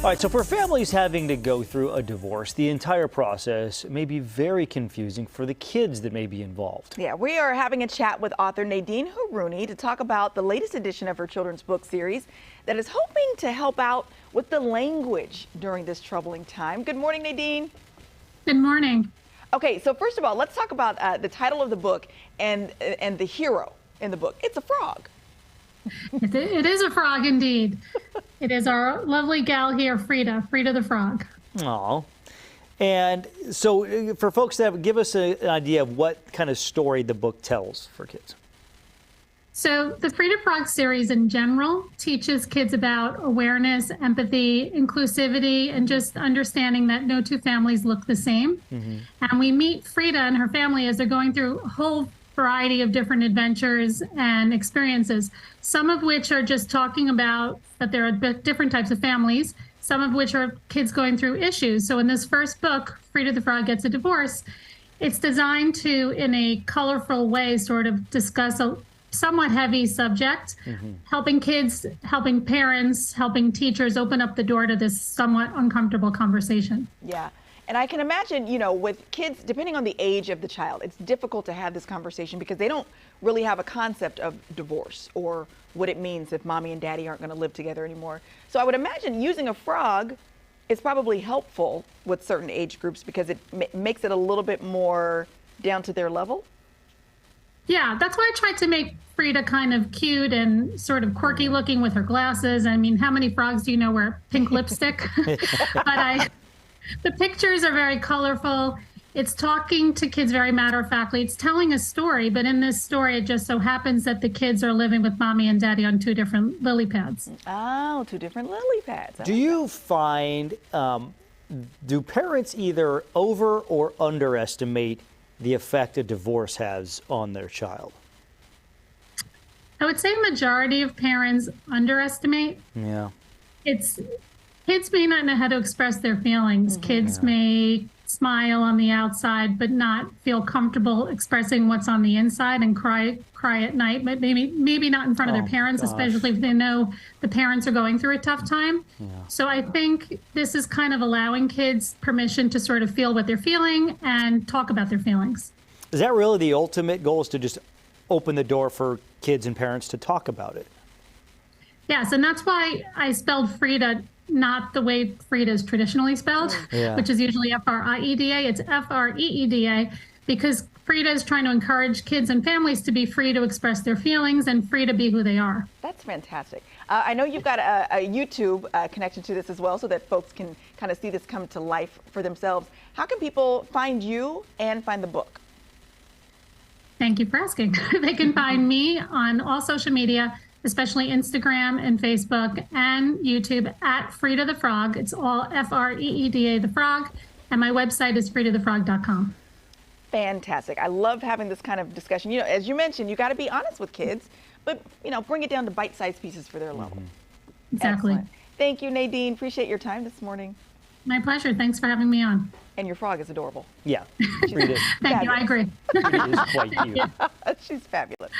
All right, so for families having to go through a divorce, the entire process may be very confusing for the kids that may be involved. Yeah, we are having a chat with author Nadine Haruni to talk about the latest edition of her children's book series that is hoping to help out with the language during this troubling time. Good morning, Nadine. Good morning. Okay, so first of all, let's talk about the title of the book and the hero in the book. It's a frog. It is a frog indeed. It is our lovely gal here, Freeda the Frog. Aw. And so for folks that give us an idea of what kind of story the book tells for kids. So the Freeda Frog series in general teaches kids about awareness, empathy, inclusivity, and just understanding that no two families look the same. And we meet Freeda and her family as they're going through a whole variety of different adventures and experiences, some of which are just talking about that there are different types of families, some of which are kids going through issues. So in this first book, Freeda the Frog Gets a Divorce, it's designed to, in a colorful way, sort of discuss a somewhat heavy subject, helping kids, helping parents, helping teachers open up the door to this somewhat uncomfortable conversation. Yeah. And I can imagine, you know, with kids, depending on the age of the child, it's difficult to have this conversation because they don't really have a concept of divorce or what it means if mommy and daddy aren't going to live together anymore. So I would imagine using a frog is probably helpful with certain age groups because it makes it a little bit more down to their level. Yeah, that's why I tried to make Freeda kind of cute and sort of quirky looking with her glasses. I mean, how many frogs do you know wear pink lipstick? But the pictures are very colorful. It's talking to kids very matter-of-factly. It's telling a story, but in this story, it just so happens that the kids are living with mommy and daddy on two different lily pads. Oh, two different lily pads. Do you find, do parents either over or underestimate the effect a divorce has on their child? I would say a majority of parents underestimate. Yeah. Kids may not know how to express their feelings. Kids may smile on the outside, but not feel comfortable expressing what's on the inside and cry at night, but maybe not in front of their parents, especially if they know the parents are going through a tough time. So I think this is kind of allowing kids permission to sort of feel what they're feeling and talk about their feelings. Is that really the ultimate goal, is to just open the door for kids and parents to talk about it? Yes, and that's why I spelled Freeda not the way Freeda is traditionally spelled, which is usually F-R-I-E-D-A. It's F-R-E-E-D-A because Freeda is trying to encourage kids and families to be free to express their feelings and free to be who they are. That's fantastic. I know you've got a YouTube connection to this as well so that folks can kind of see this come to life for themselves. How can people find you and find the book? Thank you for asking. They can find me on all social media, especially Instagram and Facebook and YouTube at Freeda the Frog. It's all F-R-E-E-D-A the Frog. And my website is freedathefrog.com. Fantastic. I love having this kind of discussion. You know, as you mentioned, you got to be honest with kids, but, you know, bring it down to bite-sized pieces for their level. Exactly. Excellent. Thank you, Nadine. Appreciate your time this morning. My pleasure. Thanks for having me on. And your frog is adorable. Yeah. Freeda. Thank you. I agree. Freeda is quite cute. She's fabulous.